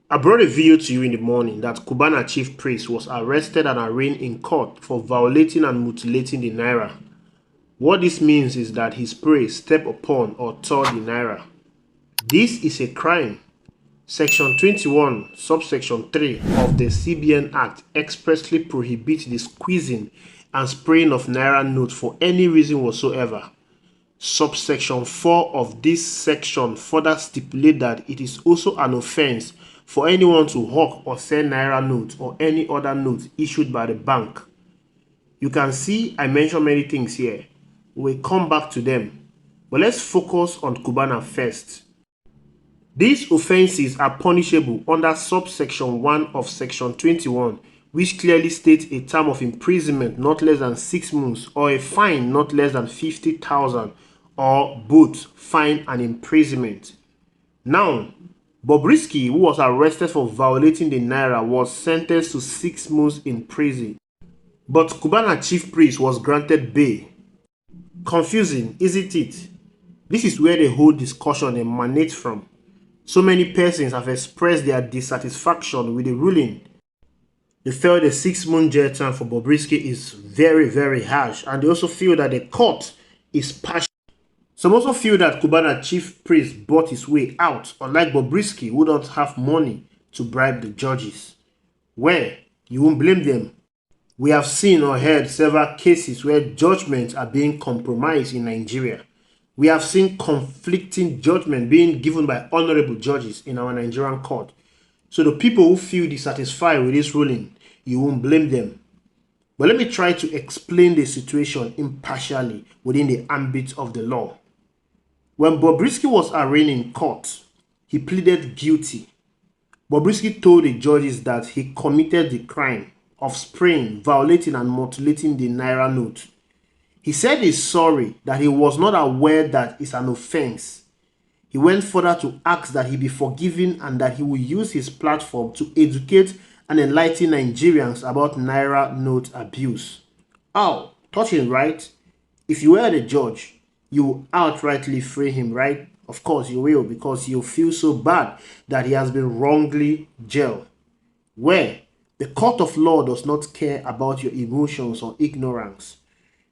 I brought a video to you in the morning that CUBANA chief priest was arrested and arraigned in court for violating and mutilating the naira. What this means is that his praise stepped upon or tore the naira. This is a crime. Section 21, subsection 3 of the CBN Act expressly prohibits the squeezing and spraying of naira notes for any reason whatsoever. Subsection 4 of this section further stipulates that it is also an offense for anyone to hawk or sell naira notes or any other notes issued by the bank. You can see I mentioned many things here. We'll come back to them. But let's focus on CUBANA first. These offenses are punishable under subsection 1 of section 21, which clearly states a term of imprisonment not less than 6 months or a fine not less than 50,000 or both fine and imprisonment. Now, BOBRISKY, who was arrested for violating the naira, was sentenced to 6 months in prison. But CUBANA chief priest was granted bail. Confusing, isn't it? This is where the whole discussion emanates from. So many persons have expressed their dissatisfaction with the ruling. They felt the 6-month jail term for BOBRISKY is very, very harsh, and they also feel that the court is partial. Some also feel that CUBANA chief priest bought his way out, unlike BOBRISKY, who don't have money to bribe the judges. Well, you won't blame them. We have seen or heard several cases where judgments are being compromised in Nigeria. We have seen conflicting judgment being given by honorable judges in our Nigerian court. So the people who feel dissatisfied with this ruling, you won't blame them. But let me try to explain the situation impartially within the ambit of the law. When BOBRISKY was arraigned in court, he pleaded guilty. BOBRISKY told the judges that he committed the crime of spraying, violating and mutilating the naira note. He said he's sorry, that he was not aware that it's an offense. He went further to ask that he be forgiven and that he will use his platform to educate and enlighten Nigerians about naira note abuse. Oh, touching, right? If you were the judge, you will outrightly free him, right? Of course you will, because you feel so bad that he has been wrongly jailed. Where the court of law does not care about your emotions or ignorance.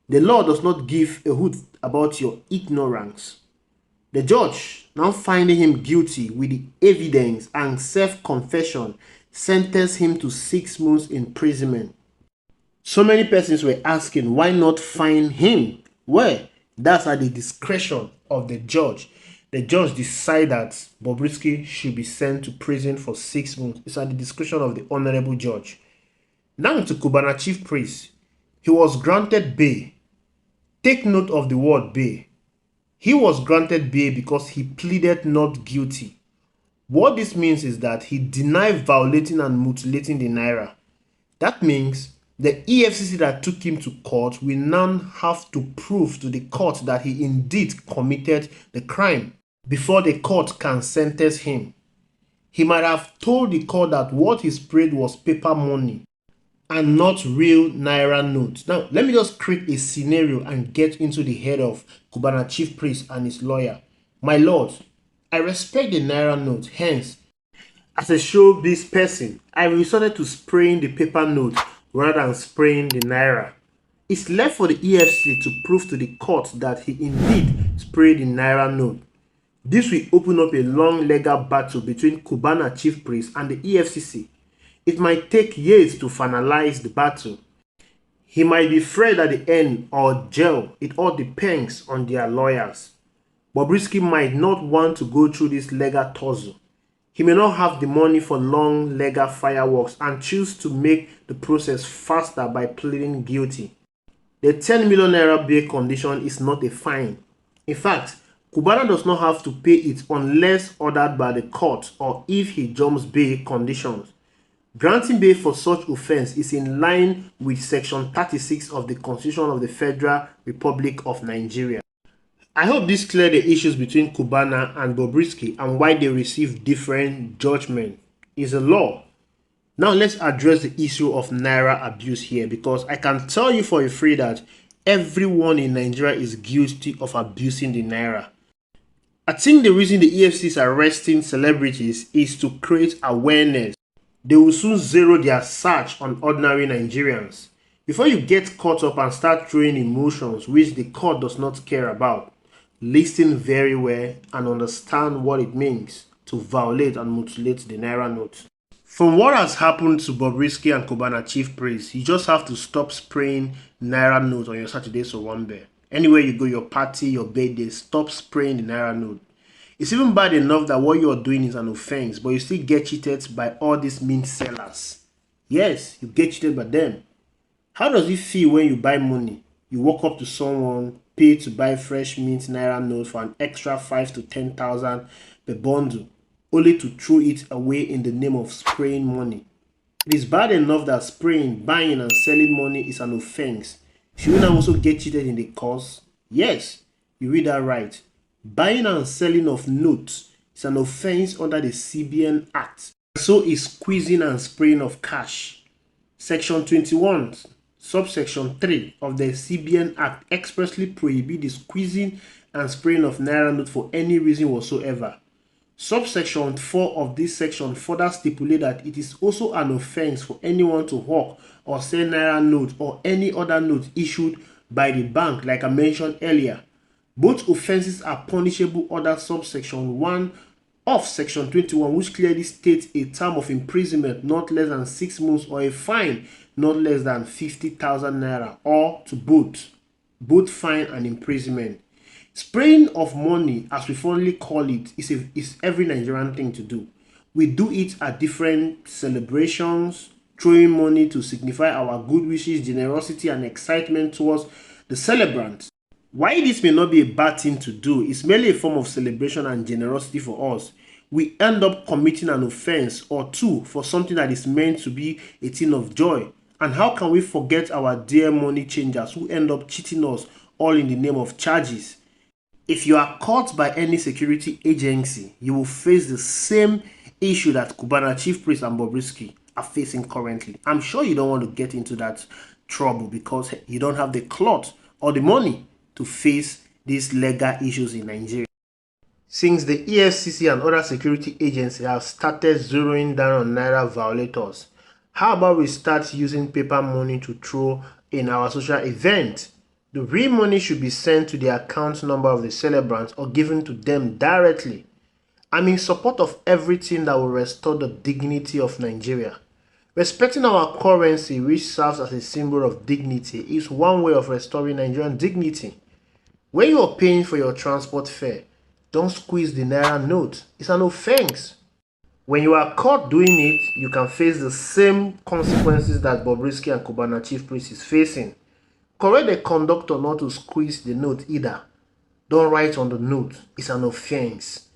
The law does not give a hoot about your ignorance. The judge, now finding him guilty with the evidence and self-confession, sentenced him to 6 months imprisonment. So many persons were asking, why not fine him? Well, that's at the discretion of the judge. The judge decided that BOBRISKY should be sent to prison for 6 months. It's at the discretion of the honorable judge. Now to CUBANA chief priest. He was granted bail. Take note of the word bail. He was granted bail because he pleaded not guilty. What this means is that he denied violating and mutilating the naira. That means the EFCC that took him to court will now have to prove to the court that he indeed committed the crime before the court can sentence him. He might have told the court that what he sprayed was paper money and not real naira notes. Now, let me just create a scenario and get into the head of CUBANA chief priest and his lawyer. My lord, I respect the naira note, hence, as a showbiz person, I resorted to spraying the paper note rather than spraying the naira. It's left for the EFCC to prove to the court that he indeed sprayed the naira note. This will open up a long legal battle between CUBANA chief priest and the EFCC. It might take years to finalize the battle. He might be freed at the end or jail. It all depends on their lawyers. BOBRISKY might not want to go through this legal tussle. He may not have the money for long legal fireworks and choose to make the process faster by pleading guilty. The 10 million naira bail condition is not a fine. In fact, CUBANA does not have to pay it unless ordered by the court or if he jumps bail conditions. Granting bail for such offense is in line with Section 36 of the Constitution of the Federal Republic of Nigeria. I hope this cleared the issues between CUBANA and BOBRISKY and why they receive different judgment. It's a law. Now let's address the issue of naira abuse here, because I can tell you for a free that everyone in Nigeria is guilty of abusing the naira. I think the reason the EFCC is arresting celebrities is to create awareness. They will soon zero their search on ordinary Nigerians. Before you get caught up and start throwing emotions which the court does not care about, listen very well and understand what it means to violate and mutilate the Naira note. From what has happened to BOBRISKY and CUBANA Chief Priest, you just have to stop spraying Naira note on your Saturday Sowambe. Anywhere you go, your party, your birthday, stop spraying the Naira note. It's even bad enough that what you're doing is an offense, but you still get cheated by all these mint sellers. Yes, you get cheated by them. How does it feel when you buy money? You walk up to someone, pay to buy fresh mint Naira note for an extra 5 to 10,000 per bundle, only to throw it away in the name of spraying money. It is bad enough that spraying, buying and selling money is an offense. Should you now also get cheated in the cause? Yes, you read that right. Buying and selling of notes is an offense under the CBN Act. So is squeezing and spraying of cash. Section 21, subsection 3 of the CBN Act expressly prohibits the squeezing and spraying of Naira note for any reason whatsoever. Subsection 4 of this section further stipulates that it is also an offense for anyone to hawk or sell Naira note or any other note issued by the bank, like I mentioned earlier. Both offenses are punishable under subsection 1 of section 21, which clearly states a term of imprisonment not less than 6 months or a fine not less than 50,000 naira, or to both fine and imprisonment. Spraying of money, as we fondly call it, is every Nigerian thing to do. We do it at different celebrations, throwing money to signify our good wishes, generosity, and excitement towards the celebrant. Why this may not be a bad thing to do is merely a form of celebration and generosity for us. We end up committing an offense or two for something that is meant to be a thing of joy. And how can we forget our dear money changers who end up cheating us all in the name of charges? If you are caught by any security agency, you will face the same issue that CUBANA Chief Priest and BOBRISKY are facing currently. I'm sure you don't want to get into that trouble because you don't have the clout or the money to face these legal issues in Nigeria. Since the EFCC and other security agencies have started zeroing down on Naira violators, how about we start using paper money to throw in our social event? The real money should be sent to the account number of the celebrants or given to them directly. I'm in support of everything that will restore the dignity of Nigeria. Respecting our currency, which serves as a symbol of dignity, is one way of restoring Nigerian dignity. When you are paying for your transport fare, don't squeeze the Naira note. It's an offense. When you are caught doing it, you can face the same consequences that BOBRISKY and CUBANA Chief Priest is facing. Correct the conductor not to squeeze the note either. Don't write on the note. It's an offense.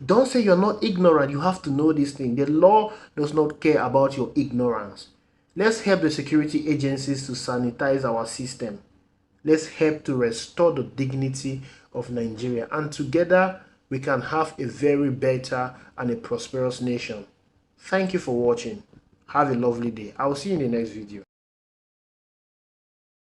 Don't say you're not ignorant. You have to know this thing. The law does not care about your ignorance. Let's help the security agencies to sanitize our system. Let's help to restore the dignity of Nigeria. And together, we can have a very better and a prosperous nation. Thank you for watching. Have a lovely day. I will see you in the next video.